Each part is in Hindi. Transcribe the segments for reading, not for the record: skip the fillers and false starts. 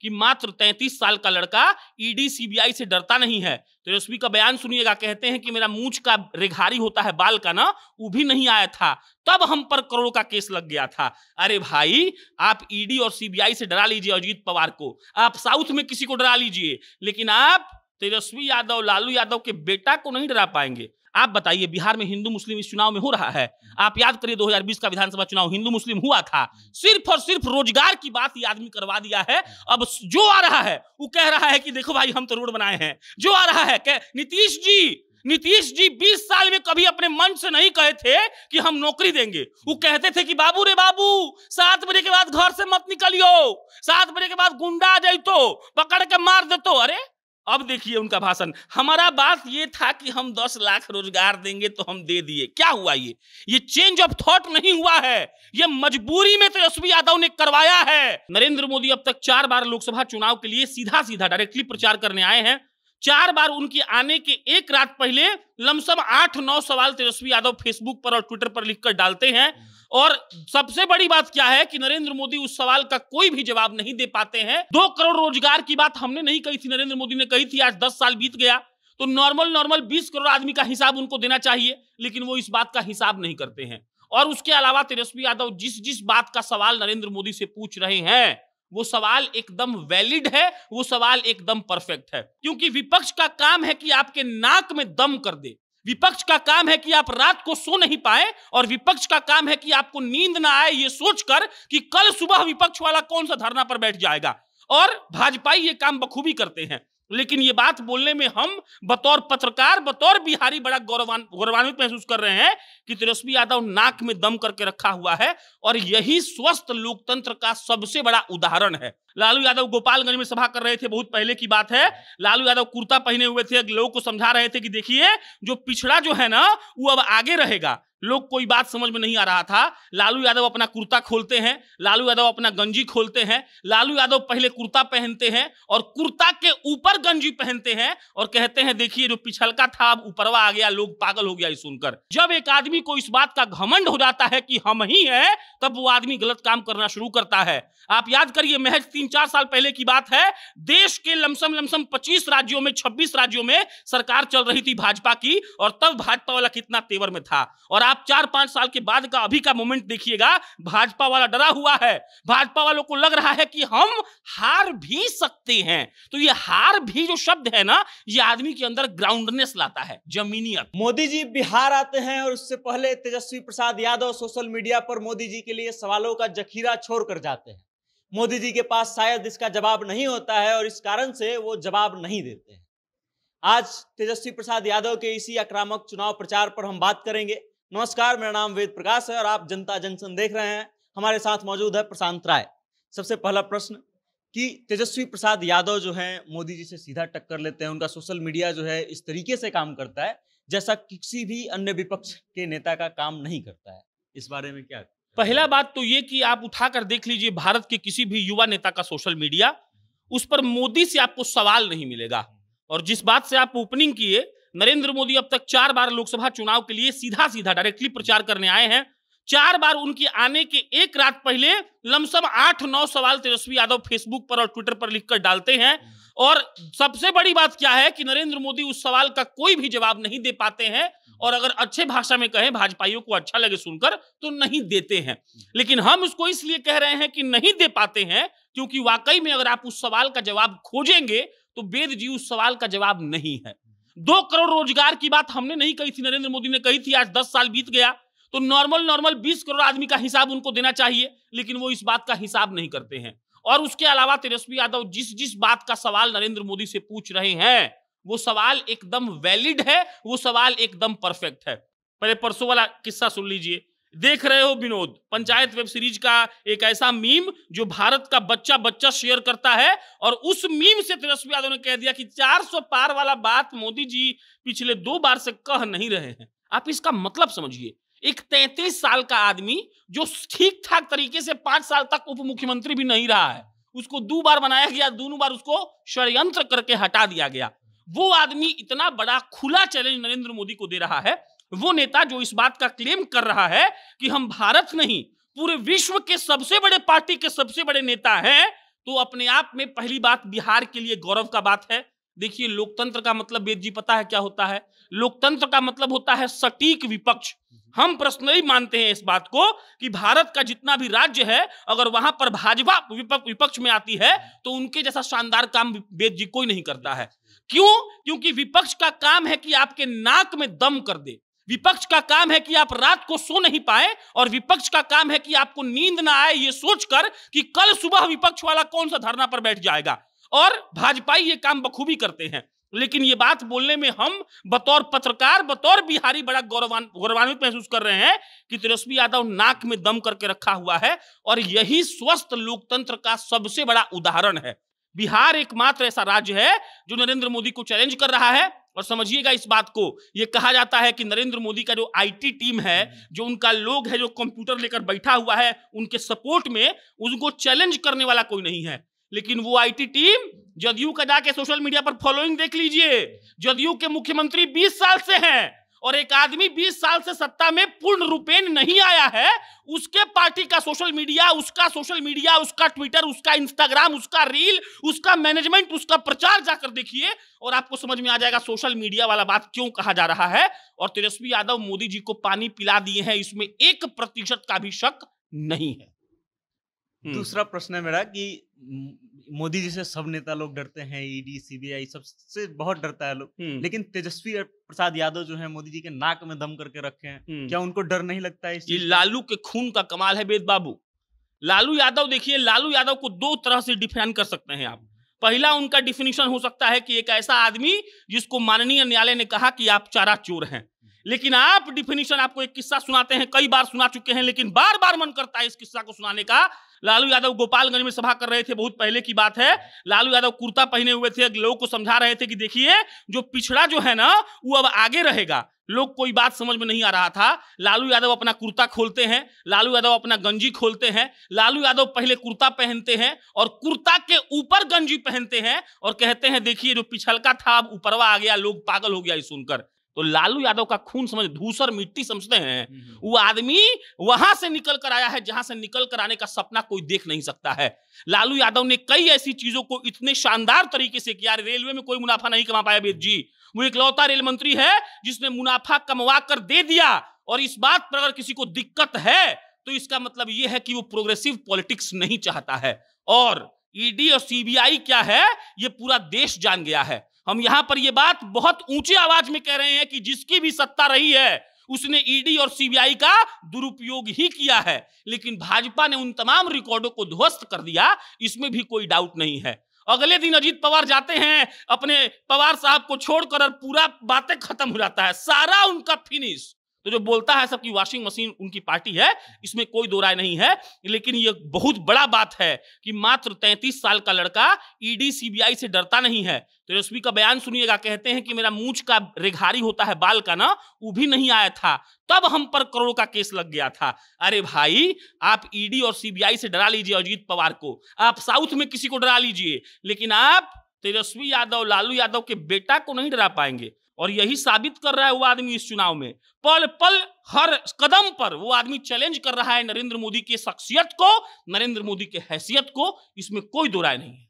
कि मात्र 33 साल का लड़का ईडी सीबीआई से डरता नहीं है। तेजस्वी का बयान सुनिएगा, कहते हैं कि मेरा मूंछ का रेघारी होता है बाल का ना, वो भी नहीं आया था, तब हम पर करोड़ों का केस लग गया था। अरे भाई, आप ईडी और सीबीआई से डरा लीजिए अजीत पवार को, आप साउथ में किसी को डरा लीजिए, लेकिन आप तेजस्वी यादव, लालू यादव के बेटा को नहीं डरा पाएंगे। आप बताइए, बिहार में हिंदू मुस्लिम इस चुनाव में हो रहा है? आप याद करिए 2020 का विधानसभा चुनाव हिंदू मुस्लिम हुआ था, सिर्फ और सिर्फ रोजगार की बात ये आदमी करवा दिया है। अब जो आ रहा है वो कह रहा है कि देखो भाई हम तो रोड बनाए हैं। जो आ रहा है नीतीश जी 20 साल में कभी अपने मन से नहीं कहे थे कि हम नौकरी देंगे। वो कहते थे कि बाबू रे बाबू, 7 बजे के बाद घर से मत निकलियो, 7 बजे के बाद गुंडा आ जाए तो पकड़ के मार दे तो। अरे अब देखिए उनका भाषण, हमारा बात ये था कि हम 10 लाख रोजगार देंगे तो हम दे दिए। क्या हुआ? ये चेंज ऑफ थॉट नहीं हुआ है, ये मजबूरी में तेजस्वी यादव ने करवाया है। नरेंद्र मोदी अब तक 4 बार लोकसभा चुनाव के लिए सीधा डायरेक्टली प्रचार करने आए हैं। 4 बार उनके आने के एक रात पहले लमसम 8-9 सवाल तेजस्वी यादव फेसबुक पर और ट्विटर पर लिखकर डालते हैं। और सबसे बड़ी बात क्या है कि नरेंद्र मोदी उस सवाल का कोई भी जवाब नहीं दे पाते हैं। 2 करोड़ रोजगार की बात हमने नहीं कही थी, नरेंद्र मोदी ने कही थी। आज 10 साल बीत गया तो नॉर्मल 20 करोड़ आदमी का हिसाब उनको देना चाहिए, लेकिन वो इस बात का हिसाब नहीं करते हैं। और उसके अलावा तेजस्वी यादव जिस बात का सवाल नरेंद्र मोदी से पूछ रहे हैं, वो सवाल एकदम वैलिड है, वो सवाल एकदम परफेक्ट है। क्योंकि विपक्ष का काम है कि आपके नाक में दम कर दे, विपक्ष का काम है कि आप रात को सो नहीं पाए, और विपक्ष का काम है कि आपको नींद ना आए ये सोचकर कि कल सुबह विपक्ष वाला कौन सा धरना पर बैठ जाएगा। और भाजपाई ये काम बखूबी करते हैं। लेकिन ये बात बोलने में हम बतौर पत्रकार, बतौर बिहारी बड़ा गौरवान्वित महसूस कर रहे हैं कि तेजस्वी यादव नाक में दम करके रखा हुआ है, और यही स्वस्थ लोकतंत्र का सबसे बड़ा उदाहरण है। लालू यादव गोपालगंज में सभा कर रहे थे, बहुत पहले की बात है। लालू यादव कुर्ता पहने हुए थे, लोगों को समझा रहे थे कि देखिए जो पिछड़ा जो है ना वो अब आगे रहेगा। लोग कोई बात समझ में नहीं आ रहा था। लालू यादव अपना कुर्ता खोलते हैं, लालू यादव अपना गंजी खोलते हैं, लालू यादव पहले कुर्ता पहनते हैं और कुर्ता के ऊपर गंजी पहनते हैं और कहते हैं देखिए जो पिछलका था अब ऊपरवा आ गया। लोग पागल हो गया ये सुनकर। जब एक आदमी को इस बात का घमंड हो जाता है कि हम ही हैं, तब वो आदमी गलत काम करना शुरू करता है। आप याद करिए, महज 3-4 साल पहले की बात है, देश के लमसम 25 राज्यों में 26 राज्यों में सरकार चल रही थी भाजपा की, और तब भाजपा वाला कितना तेवर में था। और आप 4-5 साल के बाद का अभी का मोमेंट देखिएगा, भाजपा वाला डरा हुआ है। भाजपा वालों को लग रहा है कि हम हार भी सकते हैं। तो ये हार भी जो शब्द है ना, ये आदमी के अंदर ग्राउंडनेस लाता है, जमीनियत। मोदी जी बिहार आते हैं और उससे पहले तेजस्वी प्रसाद यादव सोशल मीडिया पर मोदी जी के लिए सवालों का जखीरा छोड़ कर जाते हैं। मोदी जी के पास शायद इसका जवाब नहीं होता है और इस कारण से वो जवाब नहीं देते हैं। आज तेजस्वी प्रसाद यादव के इसी आक्रामक चुनाव प्रचार पर हम बात करेंगे। नमस्कार, मेरा नाम वेद प्रकाश है और आप जनता जंक्शन देख रहे हैं। हमारे साथ मौजूद है प्रशांत राय। सबसे पहला प्रश्न कि तेजस्वी प्रसाद यादव जो हैं मोदी जी से सीधा टक्कर लेते हैं, उनका सोशल मीडिया जो है इस तरीके से काम करता है जैसा किसी भी अन्य विपक्ष के नेता का काम नहीं करता है। इस बारे में क्या? पहला बात तो ये कि आप उठाकर देख लीजिए भारत के किसी भी युवा नेता का सोशल मीडिया, उस पर मोदी से आपको सवाल नहीं मिलेगा। और जिस बात से आप ओपनिंग किए, नरेंद्र मोदी अब तक 4 बार लोकसभा चुनाव के लिए सीधा डायरेक्टली प्रचार करने आए हैं। 4 बार उनके आने के एक रात पहले लमसम 8-9 सवाल तेजस्वी यादव फेसबुक पर और ट्विटर पर लिखकर डालते हैं। और सबसे बड़ी बात क्या है कि नरेंद्र मोदी उस सवाल का कोई भी जवाब नहीं दे पाते हैं, और अगर अच्छे भाषा में कहें, भाजपाइयों को अच्छा लगे सुनकर, तो नहीं देते हैं। लेकिन हम उसको इसलिए कह रहे हैं कि नहीं दे पाते हैं क्योंकि वाकई में अगर आप उस सवाल का जवाब खोजेंगे तो वेद जी उस सवाल का जवाब नहीं है। 2 करोड़ रोजगार की बात हमने नहीं कही थी, नरेंद्र मोदी ने कही थी। आज 10 साल बीत गया तो नॉर्मल 20 करोड़ आदमी का हिसाब उनको देना चाहिए, लेकिन वो इस बात का हिसाब नहीं करते हैं। और उसके अलावा तेजस्वी यादव जिस बात का सवाल नरेंद्र मोदी से पूछ रहे हैं, वो सवाल एकदम वैलिड है, वो सवाल एकदम परफेक्ट है। पहले परसों वाला किस्सा सुन लीजिए। देख रहे हो विनोद, पंचायत वेब सीरीज का एक ऐसा मीम जो भारत का बच्चा शेयर करता है, और उस मीम से तेजस्वी यादव ने कह दिया कि 400 पार वाला बात मोदी जी पिछले 2 बार से कह नहीं रहे हैं। आप इसका मतलब समझिए, एक 33 साल का आदमी जो ठीक ठाक तरीके से 5 साल तक उप मुख्यमंत्री भी नहीं रहा है, उसको 2 बार बनाया गया, दोनों बार उसको षड्यंत्र करके हटा दिया गया। वो आदमी इतना बड़ा खुला चैलेंज नरेंद्र मोदी को दे रहा है। वो नेता जो इस बात का क्लेम कर रहा है कि हम भारत नहीं पूरे विश्व के सबसे बड़े पार्टी के सबसे बड़े नेता हैं, तो अपने आप में पहली बात बिहार के लिए गौरव का बात है। देखिए, लोकतंत्र का मतलब वेद जी पता है क्या होता है? लोकतंत्र का मतलब होता है सटीक विपक्ष। हम पर्सनली मानते हैं इस बात को कि भारत का जितना भी राज्य है, अगर वहां पर भाजपा विपक्ष में आती है तो उनके जैसा शानदार काम वेद जी कोई नहीं करता है। क्यों? क्योंकि विपक्ष का काम है कि आपके नाक में दम कर दे, विपक्ष का काम है कि आप रात को सो नहीं पाए, और विपक्ष का काम है कि आपको नींद ना आए ये सोचकर कि कल सुबह विपक्ष वाला कौन सा धरना पर बैठ जाएगा। और भाजपाई ये काम बखूबी करते हैं। लेकिन ये बात बोलने में हम बतौर पत्रकार, बतौर बिहारी बड़ा गौरवान्वित महसूस कर रहे हैं कि तेजस्वी यादव नाक में दम करके रखा हुआ है, और यही स्वस्थ लोकतंत्र का सबसे बड़ा उदाहरण है। बिहार एकमात्र ऐसा राज्य है जो नरेंद्र मोदी को चैलेंज कर रहा है। और समझिएगा इस बात को, यह कहा जाता है कि नरेंद्र मोदी का जो आईटी टीम है, जो उनका लोग है, जो कंप्यूटर लेकर बैठा हुआ है, उनके सपोर्ट में उनको चैलेंज करने वाला कोई नहीं है। लेकिन वो आईटी टीम जदयू का जाके सोशल मीडिया पर फॉलोइंग देख लीजिए। जदयू के मुख्यमंत्री 20 साल से हैं, और एक आदमी 20 साल से सत्ता में पूर्ण रूपेण नहीं आया है, उसके पार्टी का सोशल मीडिया, उसका ट्विटर, उसका इंस्टाग्राम, उसका रील, उसका मैनेजमेंट, उसका प्रचार जाकर देखिए, और आपको समझ में आ जाएगा सोशल मीडिया वाला बात क्यों कहा जा रहा है। और तेजस्वी यादव मोदी जी को पानी पिला दिए हैं, इसमें 1% का भी शक नहीं है। दूसरा प्रश्न है मेरा कि मोदी जी से सब नेता लोग डरते हैं, ईडी, सीबीआई सबसे बहुत डरता है लोग, लेकिन तेजस्वी प्रसाद यादव जो है मोदी जी के नाक में दम करके रखे हैं, क्या उनको डर नहीं लगता है? ये लालू के खून का कमाल है वेद बाबू। लालू यादव, देखिए, लालू यादव को दो तरह से डिफाइन कर सकते हैं आप। पहला उनका डिफिनीशन हो सकता है कि एक ऐसा आदमी जिसको माननीय न्यायालय ने कहा कि आप चारा चोर हैं। लेकिन आप डिफिनीशन, आपको एक किस्सा सुनाते हैं, कई बार सुना चुके हैं, लेकिन बार बार मन करता है इस किस्सा को सुनाने का। लालू यादव गोपालगंज में सभा कर रहे थे, बहुत पहले की बात है। लालू यादव कुर्ता पहने हुए थे, लोगों को समझा रहे थे कि देखिए, जो पिछड़ा जो है ना, वो अब आगे रहेगा। लोग कोई बात समझ में नहीं आ रहा था। लालू यादव अपना कुर्ता खोलते हैं, लालू यादव अपना गंजी खोलते हैं, लालू यादव पहले कुर्ता पहनते हैं और कुर्ता के ऊपर गंजी पहनते हैं, और कहते हैं देखिए, जो पिछलका था अब ऊपरवा आ गया, लोग पागल हो गया ये सुनकर। तो लालू यादव का खून समझ, धूसर मिट्टी समझते हैं, वो आदमी वहां से निकल कर आया है जहां से निकल कर आने का सपना कोई देख नहीं सकता है। लालू यादव ने कई ऐसी चीजों को इतने शानदार तरीके से किया। रेलवे में कोई मुनाफा नहीं कमा पाया वेद जी, वो इकलौता रेल मंत्री है जिसने मुनाफा कमवा कर दे दिया। और इस बात पर अगर किसी को दिक्कत है तो इसका मतलब यह है कि वो प्रोग्रेसिव पॉलिटिक्स नहीं चाहता है। और ईडी और सीबीआई क्या है, ये पूरा देश जान गया है। हम यहां पर यह बात बहुत ऊंची आवाज में कह रहे हैं कि जिसकी भी सत्ता रही है उसने ईडी और सीबीआई का दुरुपयोग ही किया है, लेकिन भाजपा ने उन तमाम रिकॉर्डों को ध्वस्त कर दिया, इसमें भी कोई डाउट नहीं है। अगले दिन अजीत पवार जाते हैं अपने पवार साहब को छोड़कर और पूरा बातें खत्म हो जाता है, सारा उनका फिनिश। तो जो बोलता है सबकी वॉशिंग मशीन उनकी पार्टी है, इसमें कोई दो राय नहीं है। लेकिन ये बहुत बड़ा बात है कि मात्र 33 साल का लड़का ईडी सीबीआई से डरता नहीं है। तेजस्वी का बयान सुनिएगा, कहते हैं कि मेरा मूंछ का रेघारी होता है बाल का ना, वो भी नहीं आया था, तब हम पर करोड़ों का केस लग गया था। अरे भाई, आप ईडी और सीबीआई से डरा लीजिए अजीत पवार को, आप साउथ में किसी को डरा लीजिए, लेकिन आप तेजस्वी यादव, लालू यादव के बेटा को नहीं डरा पाएंगे। और यही साबित कर रहा है वो आदमी इस चुनाव में, पल पल हर कदम पर वो आदमी चैलेंज कर रहा है नरेंद्र मोदी की शख्सियत को, नरेंद्र मोदी के हैसियत को, इसमें कोई दो राय नहीं है।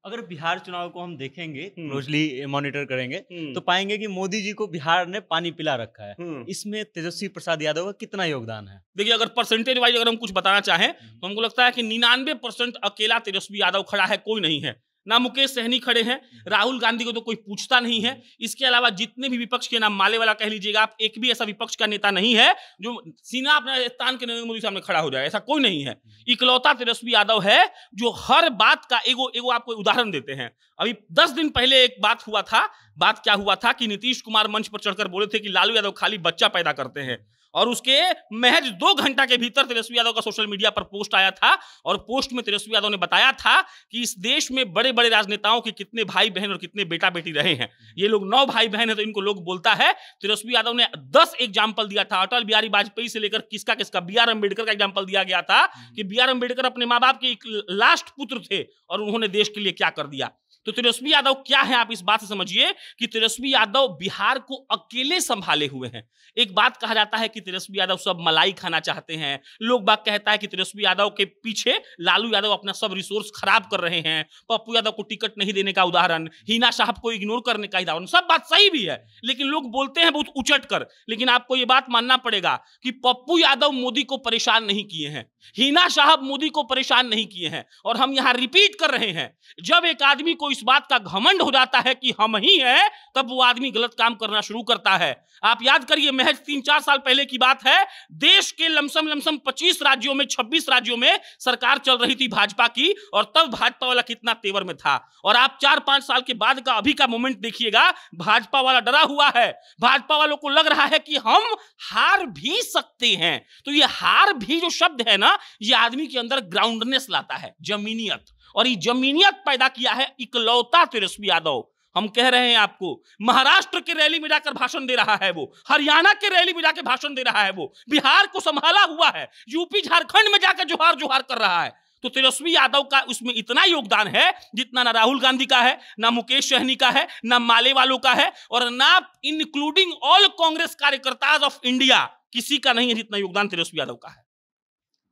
अगर बिहार चुनाव को हम देखेंगे, क्लोजली मॉनिटर करेंगे, तो पाएंगे कि मोदी जी को बिहार ने पानी पिला रखा है। इसमें तेजस्वी प्रसाद यादव का कितना योगदान है? देखिए, अगर परसेंटेज वाइज अगर हम कुछ बताना चाहें तो हमको लगता है कि 99% अकेला तेजस्वी यादव खड़ा है, कोई नहीं है। ना मुकेश सहनी खड़े हैं, राहुल गांधी को तो कोई पूछता नहीं है। इसके अलावा जितने भी विपक्ष के नाम माले वाला कह लीजिएगा आप, एक भी ऐसा विपक्ष का नेता नहीं है जो सीना अपना तान के नरेंद्र मोदी सामने खड़ा हो जाए, ऐसा कोई नहीं है। इकलौता तेजस्वी यादव है जो हर बात का एगो आपको उदाहरण देते हैं। अभी 10 दिन पहले एक बात हुआ था। बात क्या हुआ था कि नीतीश कुमार मंच पर चढ़कर बोले थे कि लालू यादव खाली बच्चा पैदा करते हैं, और उसके महज 2 घंटा के भीतर तेजस्वी यादव का सोशल मीडिया पर पोस्ट आया था, और पोस्ट में तेजस्वी यादव ने बताया था कि इस देश में बड़े बड़े राजनेताओं के कितने भाई बहन और कितने बेटा बेटी रहे हैं। ये लोग 9 भाई बहन है तो इनको लोग बोलता है। तेजस्वी यादव ने 10 एग्जाम्पल दिया था, अटल बिहारी वाजपेयी से लेकर किसका बी.आर. अम्बेडकर का एग्जाम्पल दिया गया था कि बी.आर. अम्बेडकर अपने माँ बाप के लास्ट पुत्र थे और उन्होंने देश के लिए क्या कर दिया। तो तेजस्वी यादव क्या है, आप इस बात से समझिए कि तेजस्वी यादव बिहार को अकेले संभाले हुए हैं। एक बात कहा जाता है कि तेजस्वी यादव सब मलाई खाना चाहते हैं, लोग बात कहता है कि तेजस्वी यादव के पीछे लालू यादव अपना सब रिसोर्स खराब कर रहे हैं, पप्पू यादव को टिकट नहीं देने का उदाहरण, हिना साहब को इग्नोर करने का उदाहरण, सब बात सही भी है, लेकिन लोग बोलते हैं बहुत उचट कर। लेकिन आपको यह बात मानना पड़ेगा कि पप्पू यादव मोदी को परेशान नहीं किए हैं, हिना साहब मोदी को परेशान नहीं किए हैं। और हम यहां रिपीट कर रहे हैं, जब एक आदमी को इस बात का घमंड हो जाता है कि हम ही हैं, तब वो आदमी गलत काम करना शुरू करता है। आप याद करिए, महज 3-4 साल पहले की बात है, देश के लमसम 25 राज्यों में 26 राज्यों में सरकार चल रही थी भाजपा की, और तब भाजपा वाला कितना तेवर में था। और आप 4-5 साल के बाद का अभी का मोमेंट देखिएगा, भाजपा वाला डरा हुआ है, भाजपा वालों को लग रहा है कि हम हार भी सकते हैं। तो ये हार भी जो शब्द है ना, ये आदमी के अंदर ग्राउंडनेस लाता है, जमीनियत, और ये जमीनियत पैदा किया है इकलौता तेजस्वी यादव। हम कह रहे हैं आपको, महाराष्ट्र के रैली में जाकर भाषण दे रहा है वो, हरियाणा के रैली में जाकर भाषण दे रहा है वो, बिहार को संभाला हुआ है, यूपी झारखंड में जाकर जोहार जोहार कर रहा है। तो तेजस्वी यादव का उसमें इतना योगदान है जितना ना राहुल गांधी का है, ना मुकेश सहनी का है, ना माले वालों का है, और ना इंक्लूडिंग ऑल कांग्रेस कार्यकर्ता ऑफ इंडिया किसी का नहीं है जितना योगदान तेजस्वी यादव का है।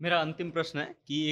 मेरा अंतिम प्रश्न है कि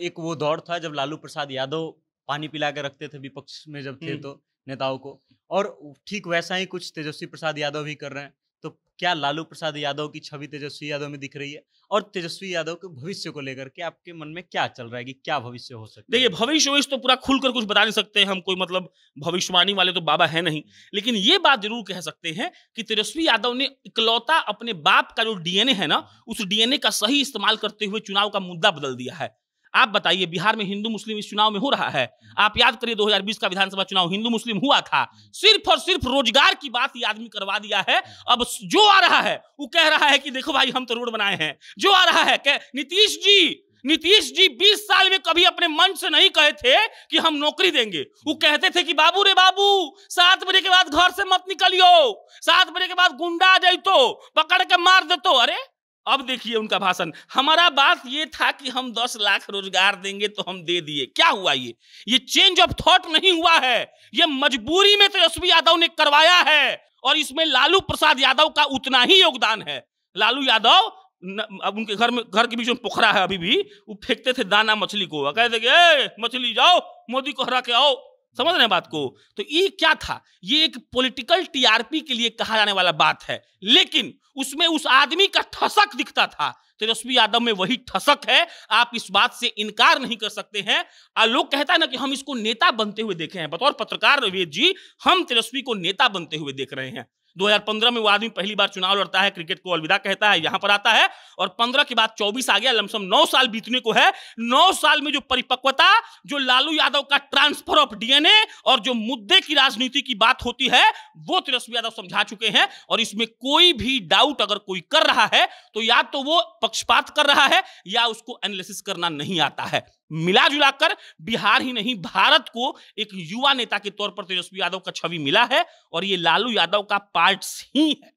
एक वो दौर था जब लालू प्रसाद यादव पानी पिला के रखते थे विपक्ष में जब थे तो नेताओं को, और ठीक वैसा ही कुछ तेजस्वी प्रसाद यादव भी कर रहे हैं। तो क्या लालू प्रसाद यादव की छवि तेजस्वी यादव में दिख रही है? और तेजस्वी यादव के भविष्य को लेकर के आपके मन में क्या चल रहा है कि क्या भविष्य हो सकता है? देखिए, भविष्य तो पूरा खुलकर कुछ बता नहीं सकते हम, कोई मतलब भविष्यवाणी वाले तो बाबा है नहीं, लेकिन ये बात जरूर कह सकते हैं कि तेजस्वी यादव ने इकलौता अपने बाप का जो डीएनए है ना, उस डीएनए का सही इस्तेमाल करते हुए चुनाव का मुद्दा बदल दिया है। आप बताइए, बिहार में हिंदू मुस्लिम इस चुनाव में हो रहा है। आप याद करिए 2020 का विधानसभा चुनाव हिंदू मुस्लिम हुआ था, सिर्फ और सिर्फ रोजगार की बात ये आदमी करवा दिया है। अब जो आ रहा है वो कह रहा है कि देखो भाई हम तो रोड बनाए हैं, जो आ रहा है नीतीश जी 20 साल में कभी अपने मन से नहीं कहे थे कि हम नौकरी देंगे। वो कहते थे कि बाबू रे बाबू 7 बजे के बाद घर से मत निकलियो, 7 बजे के बाद गुंडा आ जाए तो पकड़ के मार दे तो। अरे अब देखिए उनका भाषण, हमारा बात ये था कि हम 10 लाख रोजगार देंगे तो हम दे दिए। क्या हुआ? ये चेंज ऑफ थॉट नहीं हुआ है, ये मजबूरी में तेजस्वी यादव ने करवाया है, और इसमें लालू प्रसाद यादव का उतना ही योगदान है। लालू यादव अब उनके घर के बीच में पोखरा है, अभी भी वो फेंकते थे दाना मछली को, कहते थे मछली जाओ मोदी को हरा के आओ। समझ रहे हैं बात को? तो ये क्या था? ये एक पॉलिटिकल टीआरपी के लिए कहा जाने वाला बात है, लेकिन उसमें उस आदमी का ठसक दिखता था। तेजस्वी यादव में वही ठसक है, आप इस बात से इनकार नहीं कर सकते हैं। लोग कहता है ना कि हम इसको नेता बनते हुए देखे हैं। बतौर पत्रकार रविश जी, हम तेजस्वी को नेता बनते हुए देख रहे हैं। 2015 में वो आदमी पहली बार चुनाव लड़ता है, क्रिकेट को अलविदा कहता है, यहां पर आता है, और 15 के बाद 24 आ गया, लमसम 9 साल बीतने को है। 9 साल में जो परिपक्वता, जो लालू यादव का ट्रांसफर ऑफ डीएनए और जो मुद्दे की राजनीति की बात होती है, वो तेजस्वी यादव समझा चुके हैं। और इसमें कोई भी डाउट अगर कोई कर रहा है तो या तो वो पक्षपात कर रहा है या उसको एनालिसिस करना नहीं आता है। मिला जुलाकर बिहार ही नहीं, भारत को एक युवा नेता के तौर पर तेजस्वी यादव का छवि मिला है, और ये लालू यादव का पार्ट्स ही है।